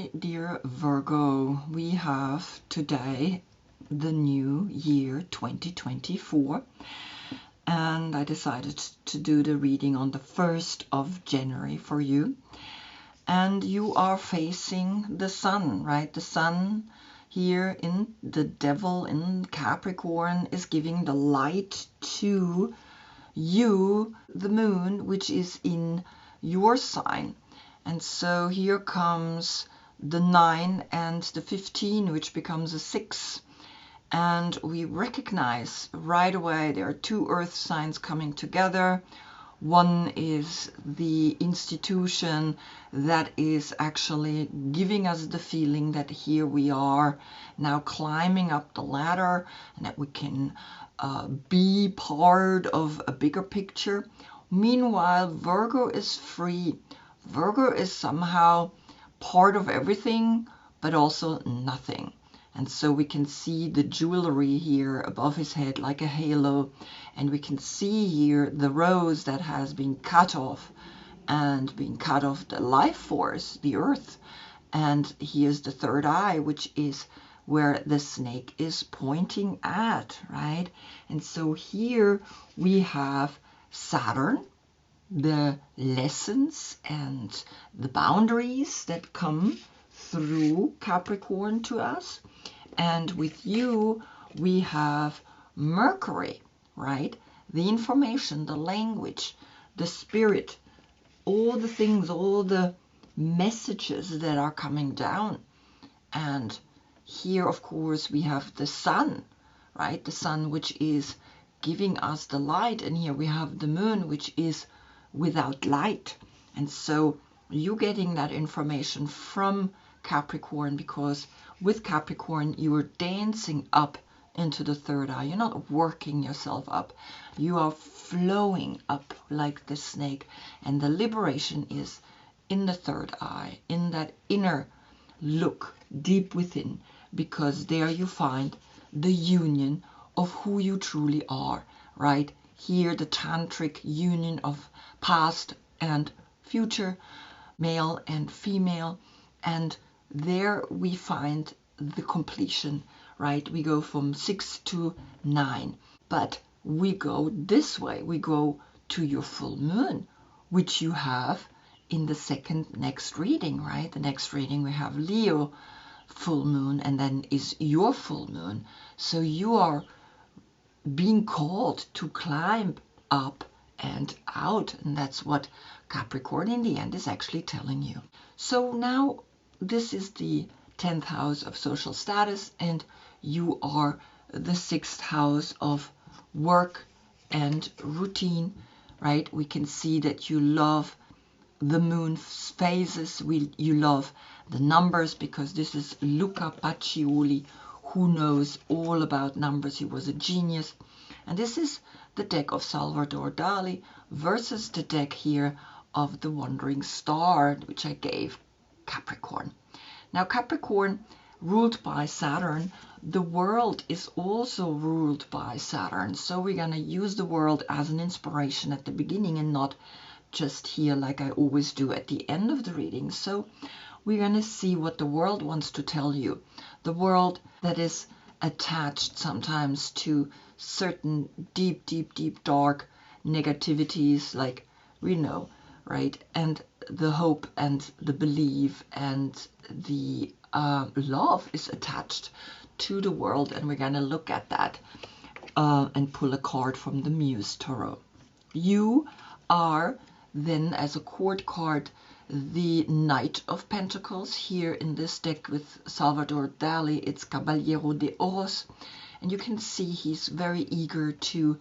My dear Virgo, we have today the new year 2024, and I decided to do the reading on the 1st of January for you. And you are facing the sun, right? The sun here in the Devil in Capricorn is giving the light to you, the moon, which is in your sign. And so here comes the 9 and the 15, which becomes a 6. And we recognize right away there are two earth signs coming together. One is the institution that is actually giving us the feeling that here we are now climbing up the ladder and that we can be part of a bigger picture. Meanwhile, Virgo is free. Virgo is somehow part of everything, but also nothing. And so we can see the jewelry here above his head like a halo. And we can see here the rose that has been cut off and being cut off the life force, the earth. And here's the third eye, which is where the snake is pointing at, right? And so here we have Saturn, the lessons and the boundaries that come through Capricorn to us. And with you, we have Mercury, right? The information, the language, the spirit, all the things, all the messages that are coming down. And here, of course, we have the sun, right? The sun, which is giving us the light. And here we have the moon, which is without light. And so you getting that information from Capricorn, because with Capricorn you are dancing up into the third eye. You're not working yourself up, you are flowing up like the snake. And the liberation is in the third eye, in that inner look deep within, because there you find the union of who you truly are, right? Here the tantric union of past and future, male and female, and there we find the completion, right? We go from 6 to 9, but we go this way. We go to your full moon, which you have in the second next reading, right? The next reading we have Leo full moon, and then is your full moon. So you are being called to climb up and out, and that's what Capricorn in the end is actually telling you. So now this is the 10th house of social status, and you are the 6th house of work and routine, right? We can see that you love the moon phases, you love the numbers, because this is Luca Pacioli, who knows all about numbers. He was a genius. And this is the deck of Salvador Dali versus the deck here of the Wandering Star, which I gave Capricorn. Now Capricorn, ruled by Saturn, the world is also ruled by Saturn. So we're going to use the world as an inspiration at the beginning and not just here like I always do at the end of the reading. So we're going to see what the world wants to tell you. The world that is attached sometimes to certain deep, dark negativities, like we know, right? And the hope and the belief and the love is attached to the world, and we're going to look at that and pull a card from the Muse Tarot. You are then, as a court card, the Knight of Pentacles. Here in this deck with Salvador Dali, it's Caballero de Oros, and you can see he's very eager to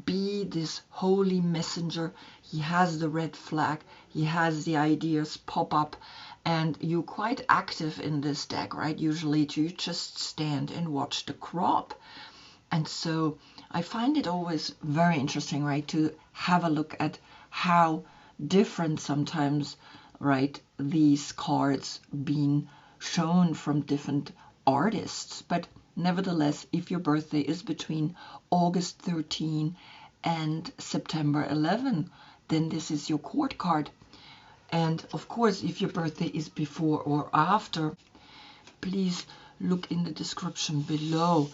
be this holy messenger. He has the red flag, he has the ideas pop up, and you're quite active in this deck, right? Usually you just stand and watch the crop. And so I find it always very interesting, right, to have a look at how different sometimes, right, these cards being shown from different artists. But nevertheless, if your birthday is between August 13 and September 11, then this is your court card. And of course, if your birthday is before or after, please look in the description below,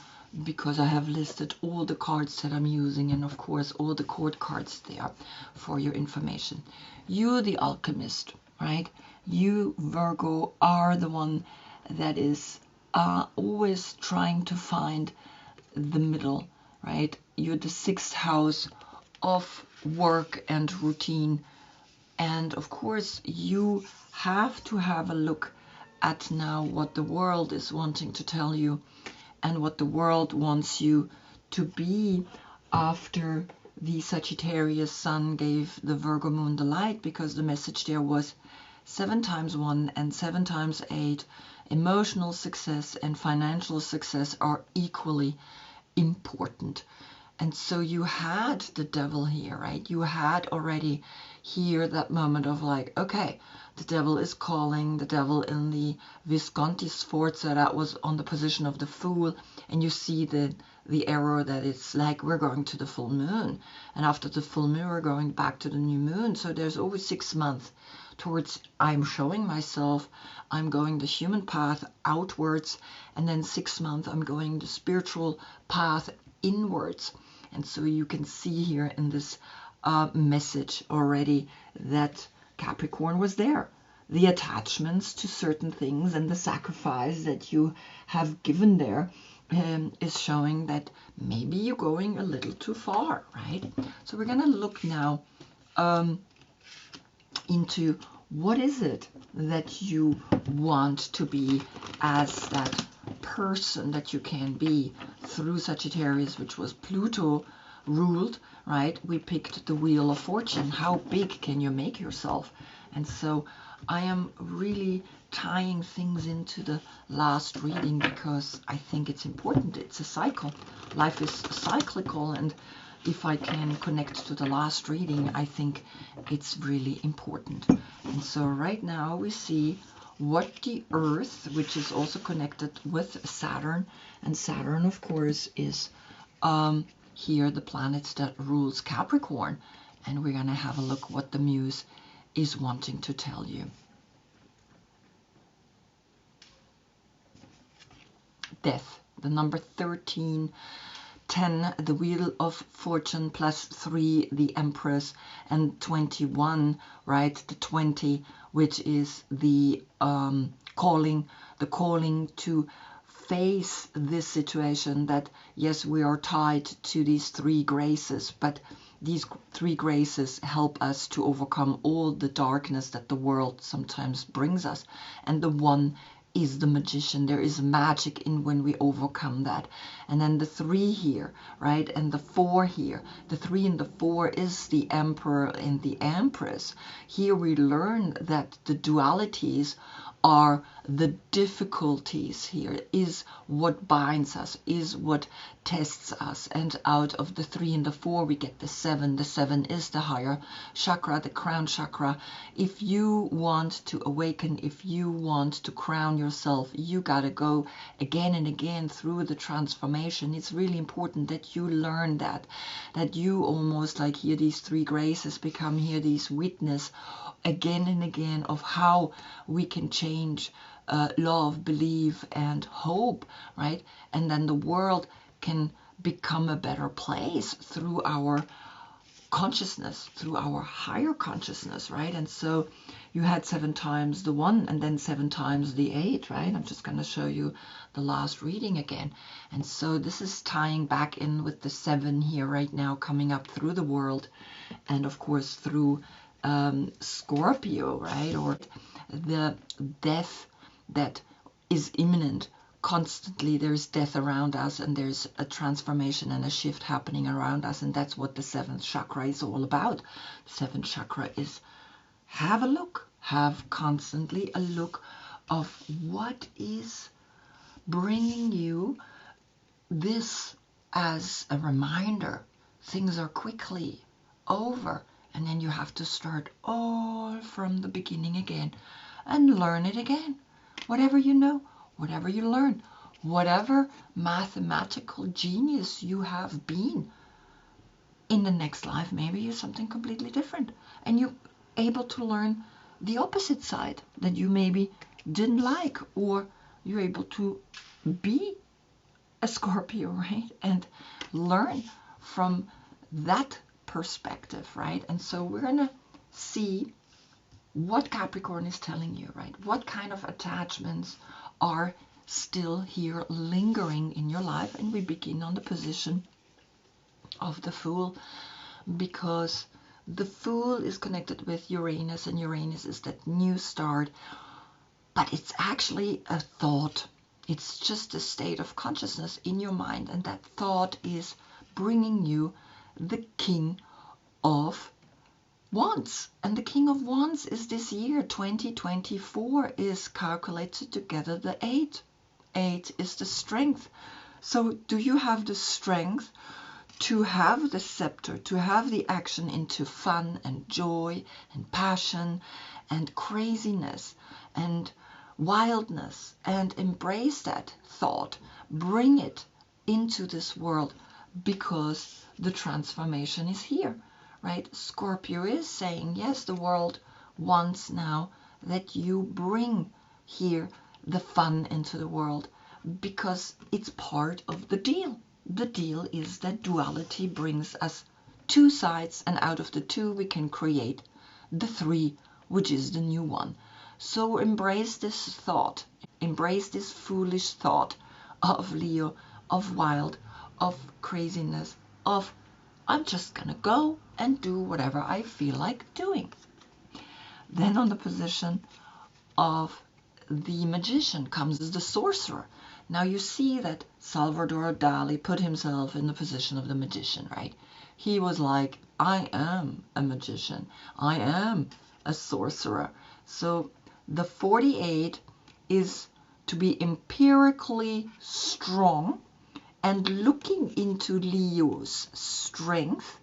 because I have listed all the cards that I'm using, and of course all the court cards there for your information. You, the alchemist, right? You, Virgo, are the one that is always trying to find the middle, right? You're the 6th house of work and routine. And of course, you have to have a look at now what the world is wanting to tell you and what the world wants you to be after the Sagittarius Sun gave the Virgo Moon the light, because the message there was 7 times 1 and 7 times 8. Emotional success and financial success are equally important. And so you had the devil here, right? You had already here that moment of like, okay, the devil is calling, the devil in the Visconti Sforza, that was on the position of the Fool. And you see the error that it's like, we're going to the full moon. And after the full moon, we're going back to the new moon. So there's always 6 months towards I'm showing myself, I'm going the human path outwards. And then 6 months, I'm going the spiritual path inwards. And so you can see here in this message already that Capricorn was there. The attachments to certain things and the sacrifice that you have given there is showing that maybe you're going a little too far, right? So we're going to look now into what is it that you want to be as that person that you can be through Sagittarius, which was Pluto ruled, right? We picked the Wheel of Fortune. How big can you make yourself? And so I am really tying things into the last reading because I think it's important. It's a cycle. Life is cyclical, and if I can connect to the last reading, I think it's really important. And so right now we see what the Earth, which is also connected with Saturn, and Saturn, of course, is here the planet that rules Capricorn. And we're going to have a look what the Muse is wanting to tell you. Death, the number 13, 10, the Wheel of Fortune, plus 3, the Empress, and 21, right, the 20, which is the calling to face this situation that, yes, we are tied to these 3 graces, but these 3 graces help us to overcome all the darkness that the world sometimes brings us. And the one is the magician. There is magic in when we overcome that. And then the 3 here, right, and the 4 here. The 3 and the 4 is the Emperor and the Empress. Here we learn that the dualities are the difficulties here, is what binds us, is what tests us. And out of the 3 and the 4 we get the 7. The 7 is the higher chakra, the crown chakra. If you want to awaken, if you want to crown yourself, you gotta go again and again through the transformation. It's really important that you learn that you almost like here these 3 graces become here these witness again and again of how we can change love, belief, and hope, right? And then the world can become a better place through our consciousness, through our higher consciousness, right? And so you had 7 times the 1 and then 7 times the 8, right? I'm just going to show you the last reading again. And so this is tying back in with the 7 here right now, coming up through the world, and of course through Scorpio, right? Or the death that is imminent. Constantly there's death around us, and there's a transformation and a shift happening around us, and that's what the 7th chakra is all about. The 7th chakra is have a look, have constantly a look of what is bringing you this as a reminder. Things are quickly over, and then you have to start all from the beginning again and learn it again. Whatever you know, whatever you learn, whatever mathematical genius you have been, in the next life maybe you're something completely different, and you're able to learn the opposite side that you maybe didn't like, or you're able to be a Scorpio, right? And learn from that perspective, right? And so we're going to see what Capricorn is telling you, right? What kind of attachments are still here lingering in your life. And we begin on the position of the Fool, because the Fool is connected with Uranus, and Uranus is that new start, but it's actually a thought. It's just a state of consciousness in your mind, and that thought is bringing you the King of Wands. And the King of Wands is this year, 2024, is calculated together the 8. 8 is the strength. So do you have the strength to have the scepter, to have the action into fun and joy and passion and craziness and wildness, and embrace that thought, bring it into this world, because the transformation is here, right? Scorpio is saying, yes, the world wants now that you bring here the fun into the world, because it's part of the deal. The deal is that duality brings us two sides, and out of the two we can create the three, which is the new one. So embrace this thought, embrace this foolish thought of Leo, of wild, of craziness, of I'm just gonna go and do whatever I feel like doing. Then on the position of the Magician comes the Sorcerer. Now you see that Salvador Dali put himself in the position of the Magician, right? He was like, I am a magician. I am a sorcerer. So the 48 is to be empirically strong and looking into Leo's strength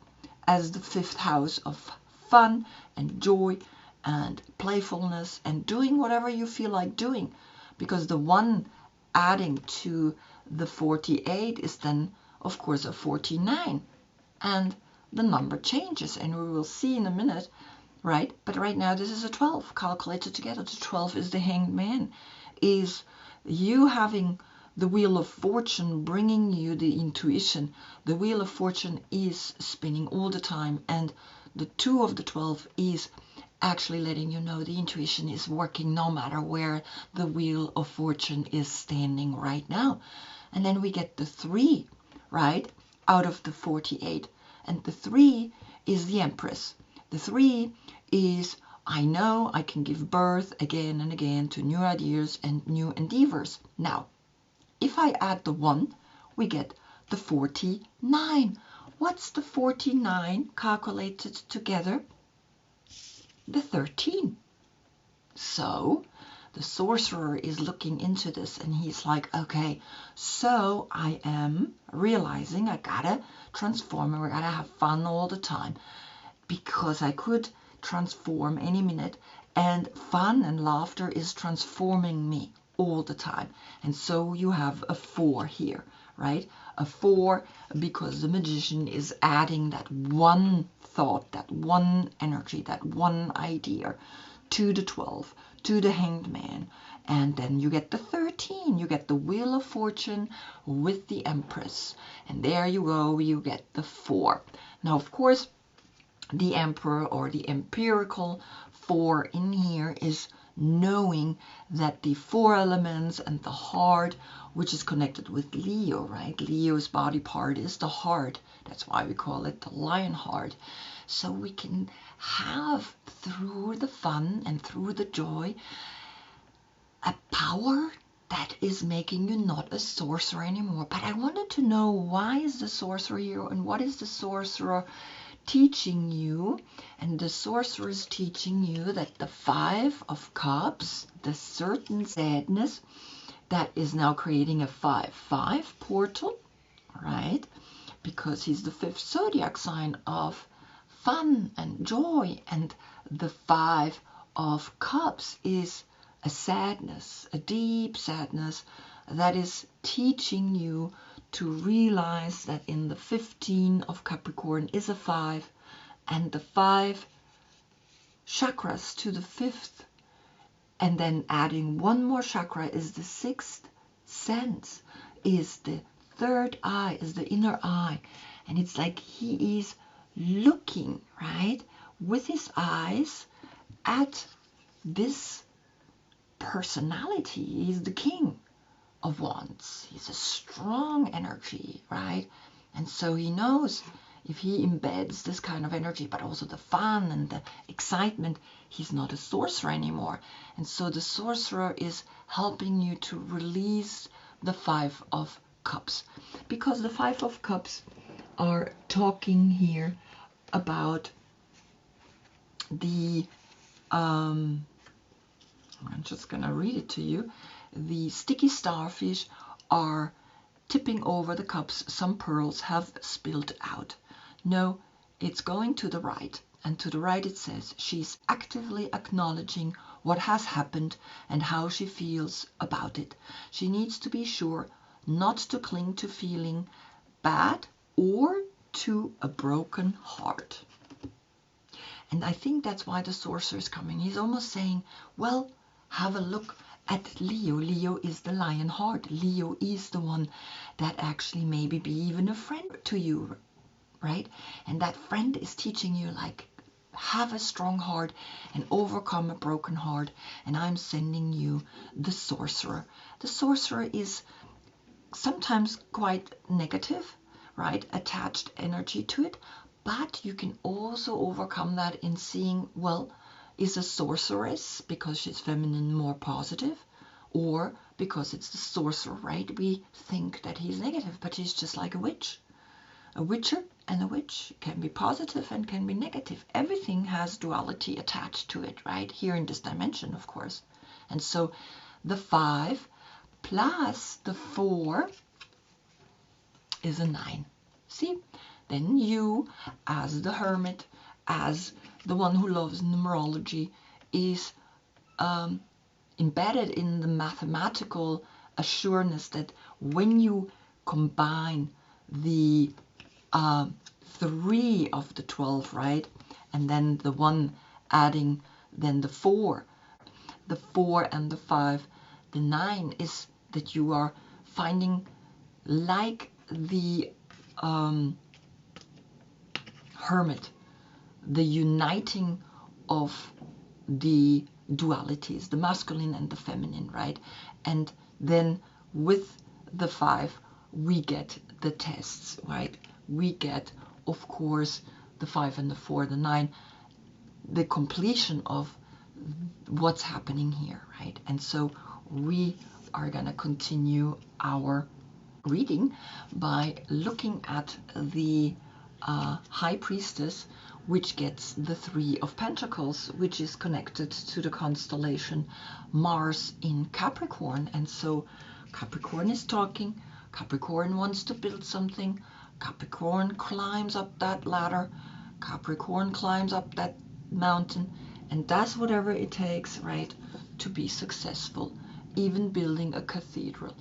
as the 5th house of fun and joy and playfulness and doing whatever you feel like doing, because the one adding to the 48 is then of course a 49, and the number changes, and we will see in a minute, right? But right now this is a 12 calculated together. The 12 is the Hanged Man, is you having the Wheel of Fortune bringing you the intuition. The Wheel of Fortune is spinning all the time, and the 2 of the 12 is actually letting you know the intuition is working no matter where the Wheel of Fortune is standing right now. And then we get the 3, right, out of the 48. And the 3 is the Empress. The 3 is, I know I can give birth again and again to new ideas and new endeavors. Now, if I add the 1, we get the 49. What's the 49 calculated together? The 13. So the Sorcerer is looking into this, and he's like, okay, so I am realizing I gotta transform, and we're gotta have fun all the time, because I could transform any minute, and fun and laughter is transforming me all the time. And so you have a 4 here, right? A 4, because the Magician is adding that one thought, that one energy, that one idea to the 12, to the Hanged Man. And then you get the 13, you get the Wheel of Fortune with the Empress. And there you go, you get the 4. Now, of course, the Emperor, or the empirical 4 in here, is knowing that the 4 elements and the heart, which is connected with Leo, right? Leo's body part is the heart. That's why we call it the lion heart. So we can have, through the fun and through the joy, a power that is making you not a sorcerer anymore. But I wanted to know, why is the Sorcerer here, and what is the Sorcerer teaching you? And the Sorcerer is teaching you that the 5 of Cups, the certain sadness that is now creating a 5-5 portal, right? Because he's the 5th zodiac sign of fun and joy, and the 5 of Cups is a sadness, a deep sadness that is teaching you to realize that in the 15 of Capricorn is a 5, and the 5 chakras to the 5th, and then adding one more chakra is the 6th sense, is the 3rd eye, is the inner eye. And it's like he is looking, right, with his eyes at this personality. He's the king of wands. He's a strong energy, right? And so he knows if he embeds this kind of energy, but also the fun and the excitement, he's not a sorcerer anymore. And so the sorcerer is helping you to release the 5 of Cups, because the 5 of Cups are talking here about the I'm just gonna read it to you. The sticky starfish are tipping over the cups. Some pearls have spilled out. No, it's going to the right. And to the right it says she's actively acknowledging what has happened and how she feels about it. She needs to be sure not to cling to feeling bad or to a broken heart. And I think that's why the sorcerer is coming. He's almost saying, well, have a look at Leo. Leo is the lion heart. Leo is the one that actually maybe be even a friend to you, right? And that friend is teaching you, like, have a strong heart and overcome a broken heart. And I'm sending you the sorcerer. The sorcerer is sometimes quite negative, right? Attached energy to it. But you can also overcome that in seeing, well, is a sorceress because she's feminine more positive, or because it's the sorcerer, right? We think that he's negative, but he's just like a witch. A witcher and a witch can be positive and can be negative. Everything has duality attached to it, right? Here in this dimension, of course. And so the 5 plus the 4 is a 9. See? Then you, as the hermit, as the one who loves numerology, is embedded in the mathematical assurance that when you combine the 3 of the 12, right, and then the 1 adding then the 4 and the 5, the 9 is that you are finding, like the hermit, the uniting of the dualities, the masculine and the feminine, right? And then with the 5, we get the tests, right? We get, of course, the 5 and the 4, the 9, the completion of what's happening here, right? And so we are going to continue our reading by looking at the High Priestess, which gets the 3 of Pentacles, which is connected to the constellation Mars in Capricorn. And so Capricorn is talking, Capricorn wants to build something, Capricorn climbs up that ladder, Capricorn climbs up that mountain, and does whatever it takes, right, to be successful, even building a cathedral,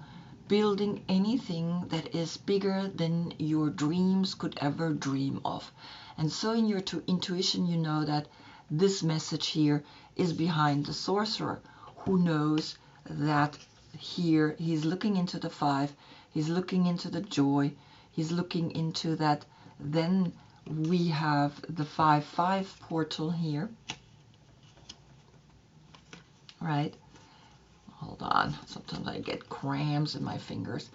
building anything that is bigger than your dreams could ever dream of. And so in your intuition, you know that this message here is behind the sorcerer, who knows that here he's looking into the 5, he's looking into the joy, he's looking into that. Then we have the 5-5 portal here, right? Hold on, sometimes I get cramps in my fingers.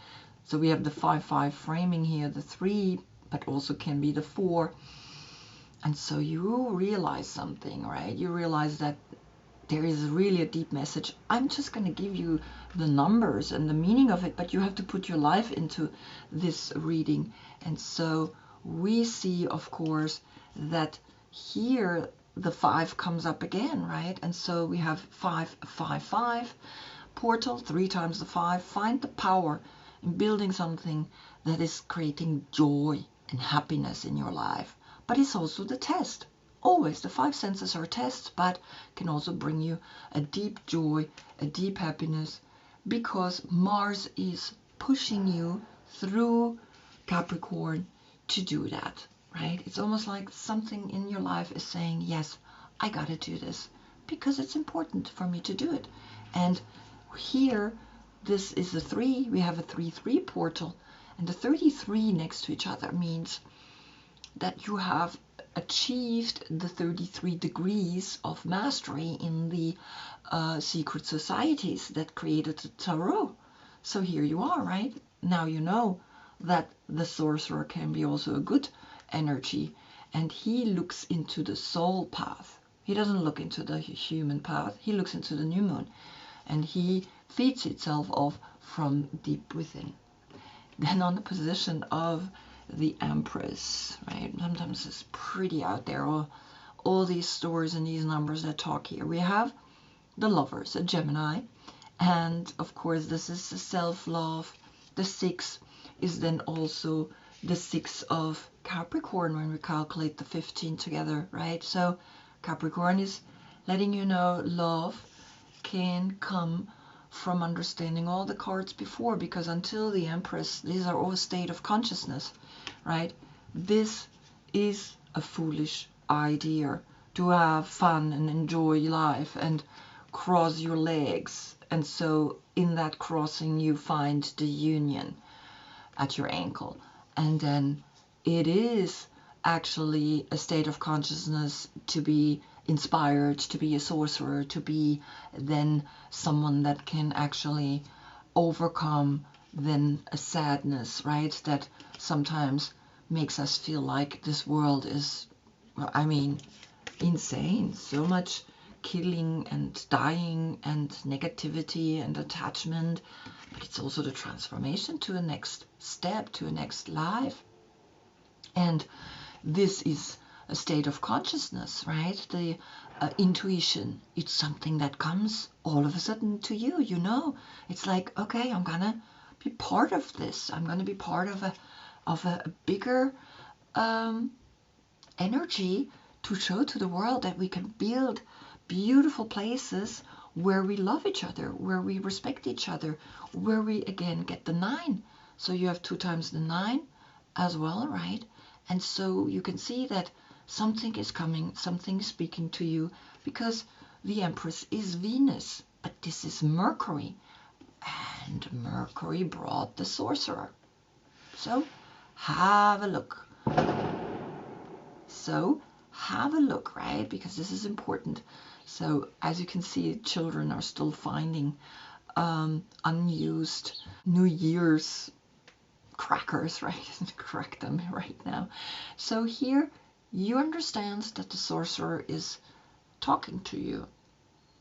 So we have the 5-5 framing here, the 3, but also can be the 4. And so you realize something, right? You realize that there is really a deep message. I'm just going to give you the numbers and the meaning of it, but you have to put your life into this reading. And so we see, of course, that here the 5 comes up again, right? And so we have 5-5-5 portal, 3 times the 5. Find the power in building something that is creating joy and happiness in your life. But it's also the test. Always the 5 senses are tests, but can also bring you a deep joy, a deep happiness, because Mars is pushing you through Capricorn to do that, right? It's almost like something in your life is saying, yes, I gotta do this because it's important for me to do it. And here, this is a 3. We have a 3-3 portal. And the 33 next to each other means that you have achieved the 33 degrees of mastery in the secret societies that created the tarot. So here you are, right? Now you know that the sorcerer can be also a good energy, and he looks into the soul path. He doesn't look into the human path. He looks into the new moon, and he feeds itself off from deep within. Then on the position of the Empress, right? Sometimes it's pretty out there, all these stories and these numbers that talk here. We have the Lovers, a Gemini, and of course this is the self-love. The 6 is then also the 6 of Capricorn when we calculate the 15 together, right? So Capricorn is letting you know love can come from understanding all the cards before, because until the Empress, these are all state of consciousness, right? This is a foolish idea to have fun and enjoy life and cross your legs. And so in that crossing you find the union at your ankle. And then it is actually a state of consciousness to be inspired, to be a sorcerer, to be then someone that can actually overcome then a sadness, right? That sometimes makes us feel like this world is, I mean, insane. So much killing and dying and negativity and attachment. But it's also the transformation to a next step, to a next life. And this is a state of consciousness, right? The intuition, it's something that comes all of a sudden to you, you know. It's like, okay, I'm gonna be part of this. I'm gonna be part of a bigger energy to show to the world that we can build beautiful places where we love each other, where we respect each other, where we again get the 9. So you have 2 times the 9 as well, right? And so you can see that something is coming, something is speaking to you, because the Empress is Venus, but this is Mercury, and Mercury brought the sorcerer. So have a look. So have a look, right? Because this is important. So as you can see, children are still finding unused New Year's crackers, right? Crack them right now. So here you understand that the sorcerer is talking to you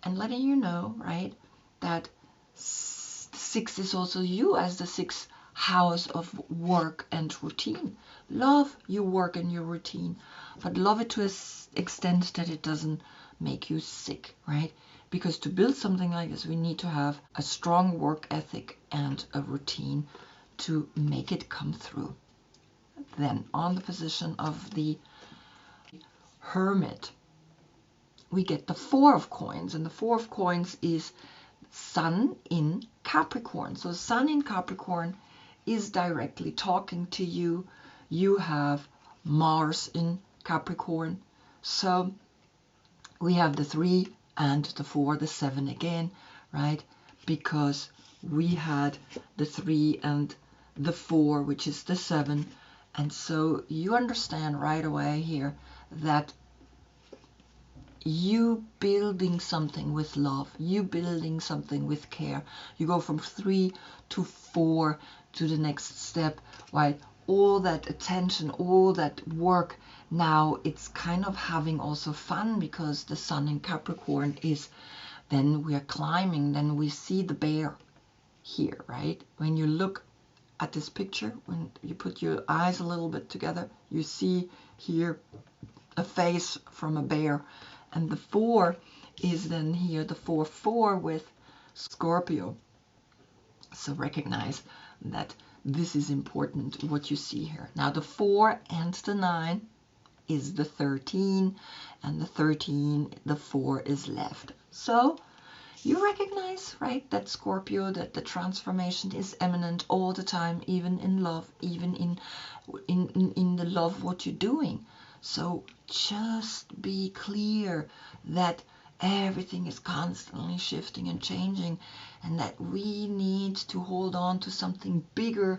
and letting you know, right, that 6 is also you as the 6th house of work and routine. Love your work and your routine, but love it to an extent that it doesn't make you sick, right? Because to build something like this, we need to have a strong work ethic and a routine to make it come through. Then on the position of the Hermit, we get the 4 of coins, and the 4 of coins is Sun in Capricorn. So Sun in Capricorn is directly talking to you. You have Mars in Capricorn. So we have the 3 and the 4, the 7 again, right? Because we had the 3 and the 4, which is the 7. And so you understand right away here that you building something with love, you building something with care. You go from 3 to 4 to the next step, right? All that attention, all that work, now it's kind of having also fun, because the Sun in Capricorn is, then we are climbing, then we see the bear here, right? When you look at this picture, when you put your eyes a little bit together, you see here a face from a bear. And the 4 is then here, the 4-4 with Scorpio. So recognize that this is important, what you see here. Now the 4 and the 9 is the 13, and the 13, the 4 is left. So you recognize, right, that Scorpio, that the transformation is imminent all the time, even in love, even in the love what you're doing. So just be clear that everything is constantly shifting and changing, and that we need to hold on to something bigger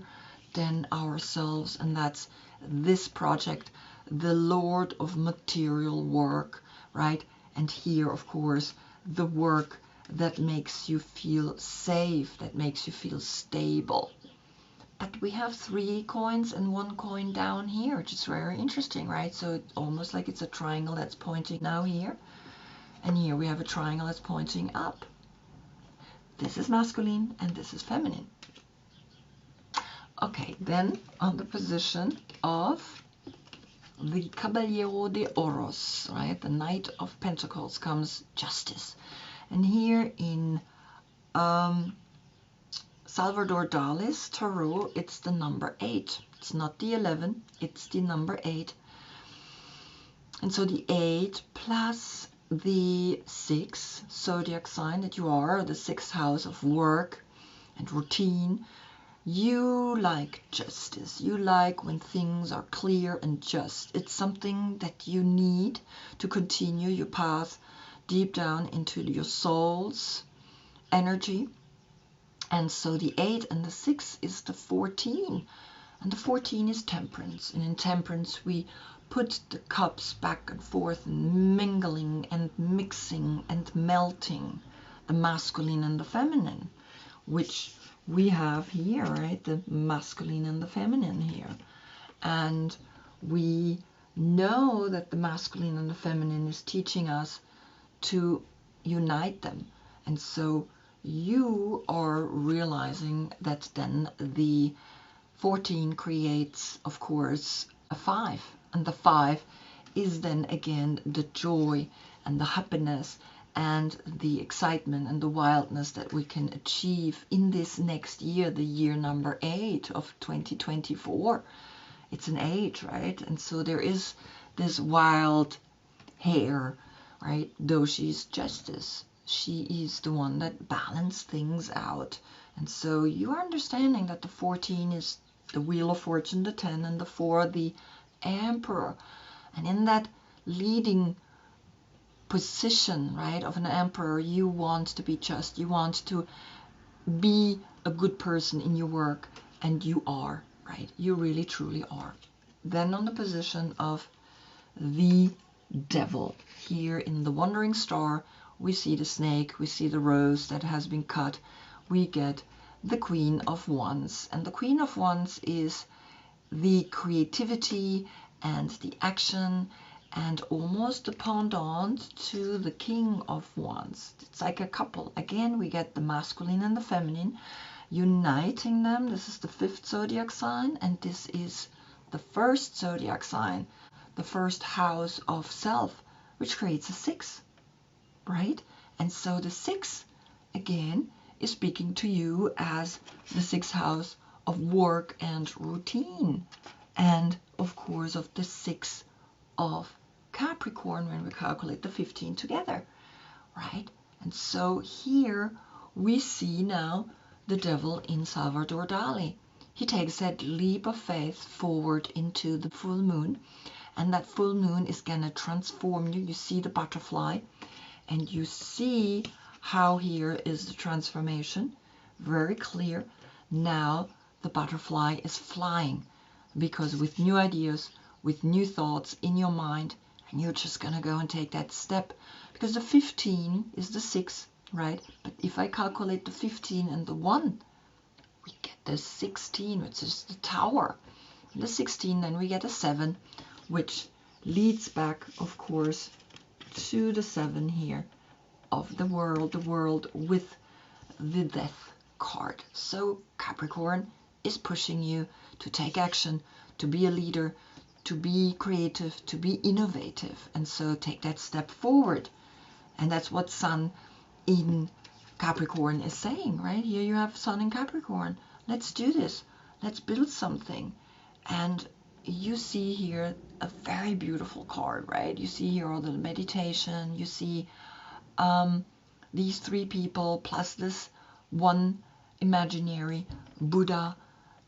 than ourselves, and that's this project, the Lord of material work, right? And here, of course, the work that makes you feel safe, that makes you feel stable. But we have 3 coins and 1 coin down here, which is very interesting, right? So it's almost like it's a triangle that's pointing now here. And here we have a triangle that's pointing up. This is masculine and this is feminine. Okay, then on the position of the Caballero de Oros, right? The Knight of Pentacles comes Justice. And here in Salvador Dali's tarot, it's the number 8. It's not the 11, it's the number 8. And so the 8 plus the 6 zodiac sign that you are, the 6th house of work and routine, you like justice. You like when things are clear and just. It's something that you need to continue your path deep down into your soul's energy. And so the 8 and the 6 is the 14. And the 14 is temperance. And in temperance, we put the cups back and forth and mingling and mixing and melting the masculine and the feminine, which we have here, right? The masculine and the feminine here. And we know that the masculine and the feminine is teaching us to unite them. And so you are realizing that then the 14 creates, of course, a 5. And the 5 is then again the joy and the happiness and the excitement and the wildness that we can achieve in this next year, the year number 8 of 2024. It's an 8, right? And so there is this wild hair, right? Though she's justice, she is the one that balances things out. And so you are understanding that the 14 is the Wheel of Fortune, the 10, and the 4, the Emperor. And in that leading position, right, of an emperor, you want to be just, you want to be a good person in your work, and you are, right? You really truly are. Then on the position of the Devil, here in the Wandering Star, we see the snake, we see the rose that has been cut, we get the Queen of Wands. And the Queen of Wands is the creativity and the action, and almost the pendant to the King of Wands. It's like a couple. Again, we get the masculine and the feminine, uniting them. This is the 5th zodiac sign, and this is the 1st zodiac sign, the 1st house of self, which creates a 6, right? And so the 6, again, is speaking to you as the 6th house of work and routine, and of course of the 6 of Capricorn when we calculate the 15 together, right? And so here we see now the Devil in Salvador Dali. He takes that leap of faith forward into the full moon, and that full moon is going to transform you. You see the butterfly, and you see how here is the transformation, very clear. Now the butterfly is flying, because with new ideas, with new thoughts in your mind, and you're just going to go and take that step, because the 15 is the 6, right? But if I calculate the 15 and the 1, we get the 16, which is the Tower. And the 16, then we get a 7, which leads back, of course, to the 7 here of the world with the Death card. So Capricorn is pushing you to take action, to be a leader, to be creative, to be innovative, and so take that step forward. And that's what Sun in Capricorn is saying, right? Here you have Sun in Capricorn. Let's do this. Let's build something. And you see here a very beautiful card, right? You see here all the meditation. You see these 3 people plus this one imaginary Buddha,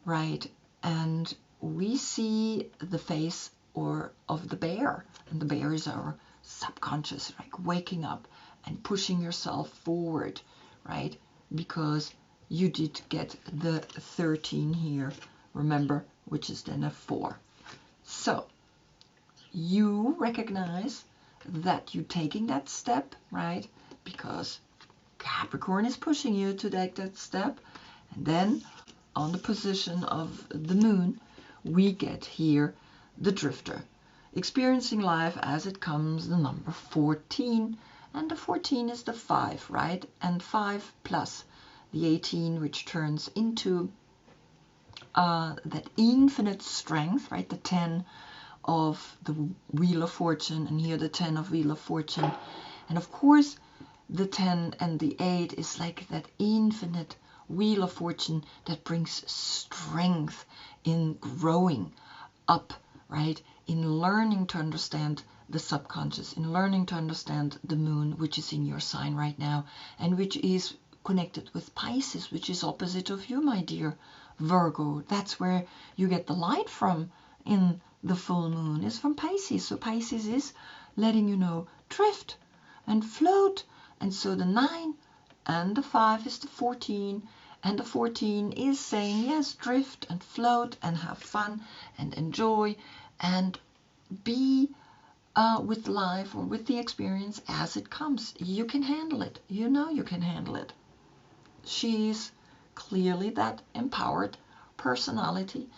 right? And we see the face or of the bear. And the bear is our subconscious, like waking up and pushing yourself forward, right? Because you did get the 13 here, remember, which is then a 4. So you recognize that you're taking that step, right? Because Capricorn is pushing you to take that step. And then on the position of the moon, we get here the drifter, experiencing life as it comes, the number 14. And the 14 is the 5, right? And 5 plus the 18, which turns into that infinite strength, right? The 10 of the Wheel of Fortune, and here the 10 of Wheel of Fortune. And of course, the 10 and the 8 is like that infinite Wheel of Fortune that brings strength in growing up, right? In learning to understand the subconscious, in learning to understand the moon, which is in your sign right now, and which is connected with Pisces, which is opposite of you, my dear Virgo. That's where you get the light from in the full moon, is from Pisces. So Pisces is letting you know, drift and float. And so the 9 and the 5 is the 14, and the 14 is saying, yes, drift and float and have fun and enjoy and be with life or with the experience as it comes. You can handle it. You know you can handle it. She's clearly that empowered personality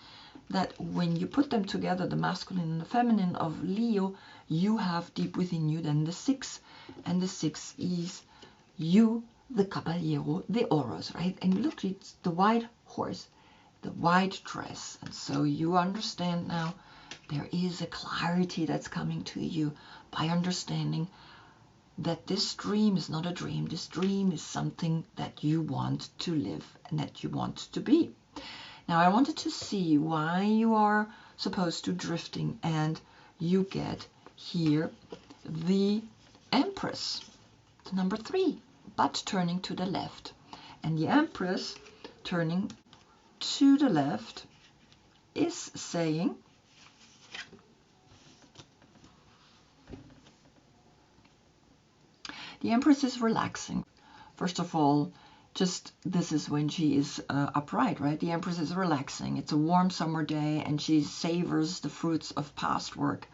that when you put them together, the masculine and the feminine of Leo, you have deep within you then the 6, and the 6 is you, the Caballero, the Oros, right? And look, it's the white horse, the white dress. And so you understand now there is a clarity that's coming to you by understanding that this dream is not a dream. This dream is something that you want to live and that you want to be. Now, I wanted to see why you are supposed to drifting, and you get here the Empress, the number 3, but turning to the left. And the Empress turning to the left is saying, the Empress is relaxing. First of all, just this is when she is upright, right? The Empress is relaxing. It's a warm summer day, and she savors the fruits of past work.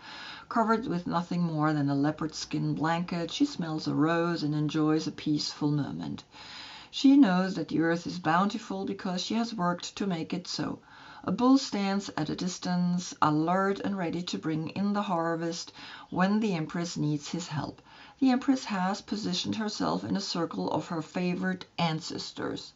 Covered with nothing more than a leopard skin blanket, she smells a rose and enjoys a peaceful moment. She knows that the earth is bountiful because she has worked to make it so. A bull stands at a distance, alert and ready to bring in the harvest when the Empress needs his help. The Empress has positioned herself in a circle of her favorite ancestors.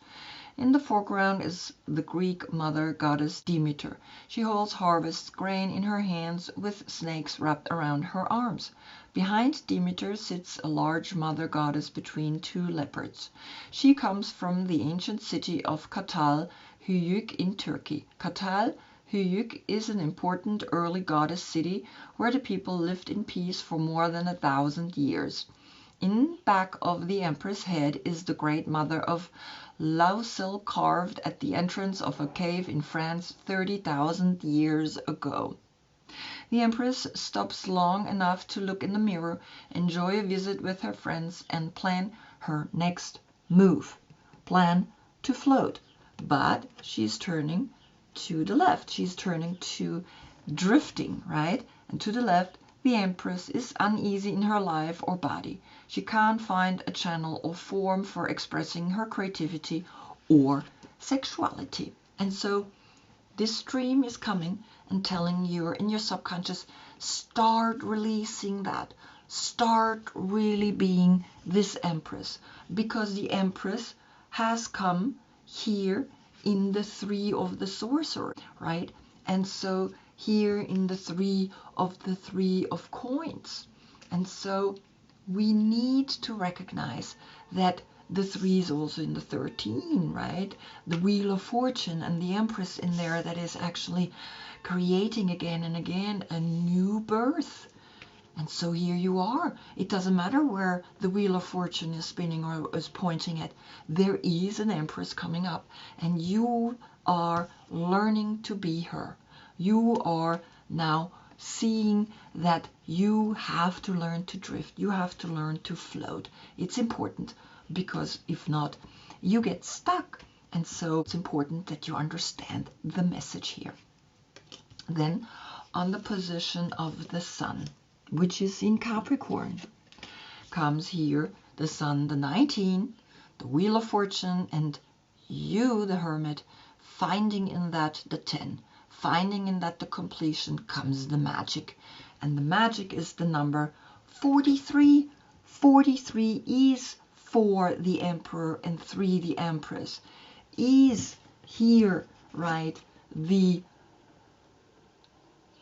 In the foreground is the Greek mother goddess Demeter. She holds harvest grain in her hands with snakes wrapped around her arms. Behind Demeter sits a large mother goddess between 2 leopards. She comes from the ancient city of Katal, Höyük in Turkey. Katal, Höyük is an important early goddess city where the people lived in peace for more than 1,000 years. In back of the Empress' head is the great mother of Lausel, carved at the entrance of a cave in France 30,000 years ago. The Empress stops long enough to look in the mirror, enjoy a visit with her friends, and plan her next move. Plan to float. But she's turning to the left. She's turning to drifting, right? And to the left, the Empress is uneasy in her life or body. She can't find a channel or form for expressing her creativity or sexuality. And so this dream is coming and telling you in your subconscious, start releasing that. Start really being this Empress, because the Empress has come here in the 3 of the sorcerer, right? And so here in the 3 of coins. And so we need to recognize that the 3 is also in the 13, right? The Wheel of Fortune and the Empress in there, that is actually creating again and again a new birth. And so here you are. It doesn't matter where the Wheel of Fortune is spinning or is pointing at. There is an Empress coming up, and you are learning to be her. You are now seeing that you have to learn to drift, you have to learn to float. It's important, because if not, you get stuck. And so it's important that you understand the message here. Then on the position of the sun, which is in Capricorn, comes here the sun, the 19, the Wheel of Fortune, and you, the Hermit, finding in that the 10, finding in that the completion, comes the magic. And the magic is the number 43. 43 is 4 the Emperor and 3 the Empress, is here, right, the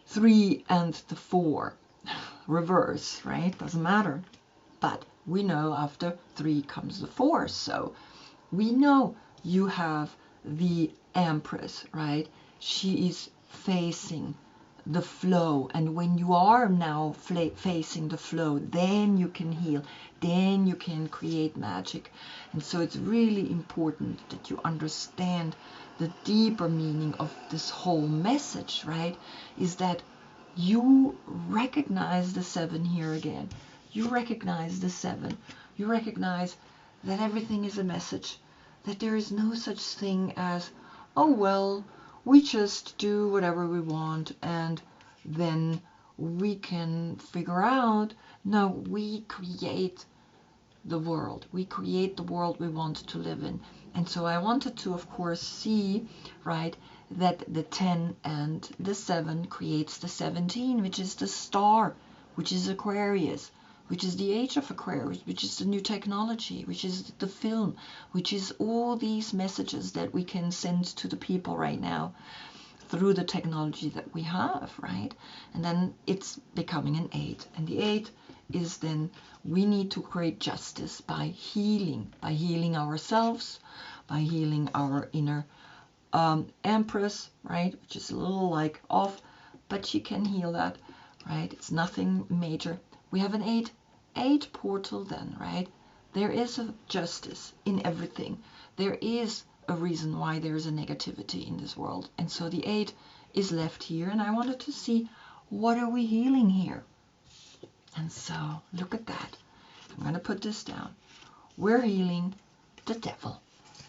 3 and the 4 reverse, right? Doesn't matter. But we know after 3 comes the 4. So we know you have the Empress, right? She is facing the flow. And when you are now facing the flow, then you can heal. Then you can create magic. And so it's really important that you understand the deeper meaning of this whole message, right? Is that you recognize the 7 here again. You recognize the 7. You recognize that everything is a message, that there is no such thing as, oh, well, we just do whatever we want and then we can figure out. No, we create the world. We create the world we want to live in. And so I wanted to, of course, see, right, that the 10 and the 7 creates the 17, which is the star, which is Aquarius, which is the age of Aquarius, which is the new technology, which is the film, which is all these messages that we can send to the people right now through the technology that we have, right? And then it's becoming an 8. And the 8 is then we need to create justice by healing ourselves, by healing our inner Empress, right? Which is a little like off, but she can heal that, right? It's nothing major. We have an 8 portal then, right? There is a justice in everything. There is a reason why there is a negativity in this world. And so the 8 is left here, and I wanted to see, what are we healing here? And so look at that. I'm going to put this down. We're healing the devil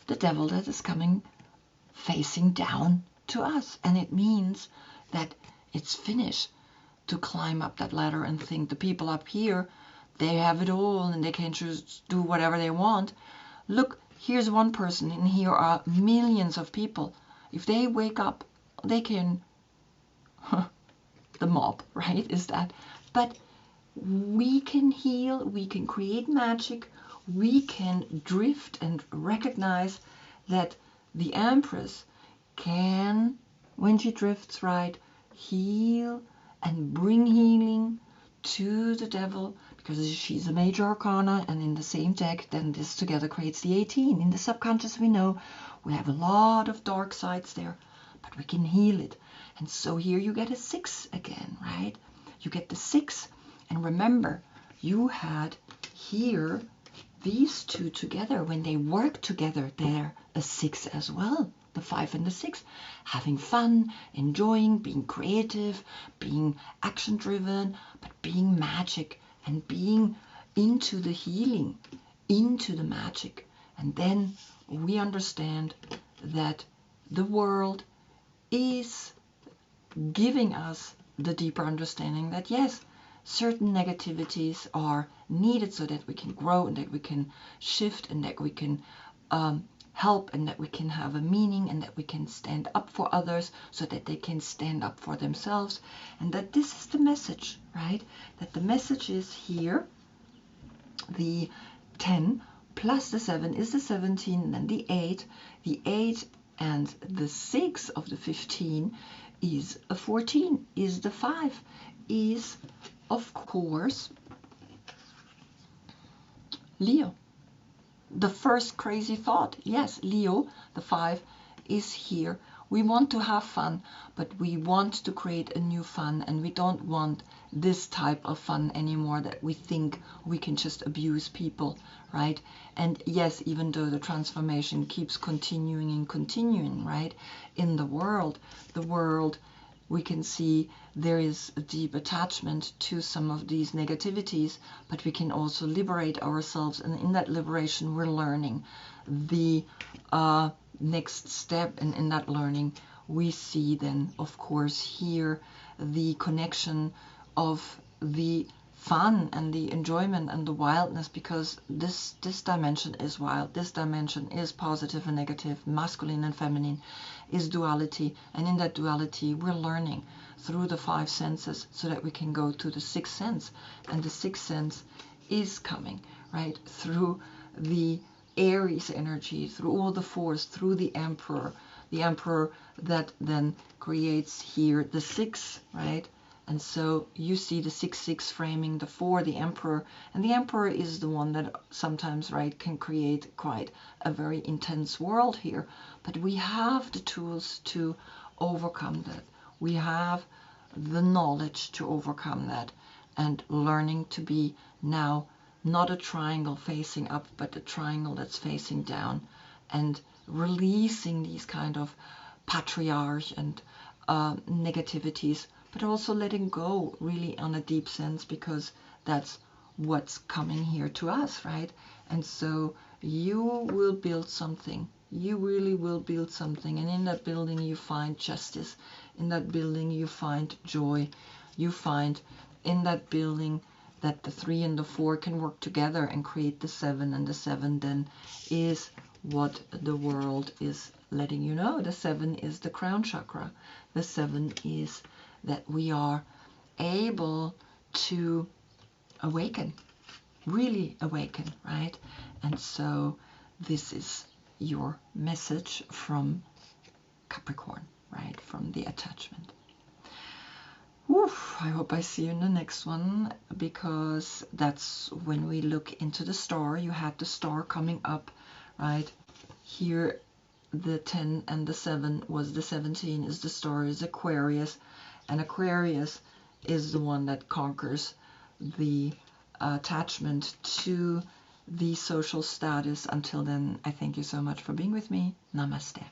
that is coming facing down to us. And it means that it's finished to climb up that ladder and think the people up here, they have it all and they can just do whatever they want. Look, here's one person and here are millions of people. If they wake up, they can, the mob, right, is that. But we can heal, we can create magic, we can drift and recognize that the Empress can, when she drifts, right, heal and bring healing to the devil, because she's a major arcana, and in the same deck, then this together creates the 18. In the subconscious, we know we have a lot of dark sides there, but we can heal it. And so here you get a 6 again, right? You get the 6, and remember, you had here these two together. When they work together, they're a 6 as well. The 5 and the 6, having fun, enjoying, being creative, being action driven, but being magic and being into the healing, into the magic. And then we understand that the world is giving us the deeper understanding that yes, certain negativities are needed so that we can grow and that we can shift and that we can help and that we can have a meaning and that we can stand up for others so that they can stand up for themselves. And that this is the message, right? That the message is here, the 10 plus the 7 is the 17, and then the 8. The 8 and the 6 of the 15 is a 14, is the 5, is, of course, Leo. The first crazy thought, yes, Leo, the 5, is here. We want to have fun, but we want to create a new fun, and we don't want this type of fun anymore that we think we can just abuse people, right? And yes, even though the transformation keeps continuing and continuing, right, in the world we can see there is a deep attachment to some of these negativities, but we can also liberate ourselves, and in that liberation we're learning the next step, and in that learning we see then, of course, here the connection of the fun and the enjoyment and the wildness, because this dimension is wild, this dimension is positive and negative, masculine and feminine, is duality, and in that duality we're learning through the 5 senses so that we can go to the 6th sense, and the 6th sense is coming, right, through the Aries energy, through all the force, through the emperor that then creates here the 6, right? And so you see the 6-6 framing the 4, the emperor, and the emperor is the one that sometimes, right, can create quite a very intense world here. But we have the tools to overcome that. We have the knowledge to overcome that, and learning to be now not a triangle facing up, but a triangle that's facing down, and releasing these kind of patriarch and negativities, but also letting go really on a deep sense, because that's what's coming here to us, right? And so you will build something. You really will build something, and in that building you find justice. In that building you find joy. You find in that building that the 3 and the 4 can work together and create the 7, and the 7 then is what the world is letting you know. The 7 is the crown chakra. The 7 is that we are able to awaken, really awaken, right? And so this is your message from Capricorn, right? From the attachment. Oof, I hope I see you in the next one, because that's when we look into the star. You had the star coming up, right? Here the 10 and the 7 was the 17 is the star, is Aquarius, and Aquarius is the one that conquers the attachment to the social status. Until then, I thank you so much for being with me. Namaste.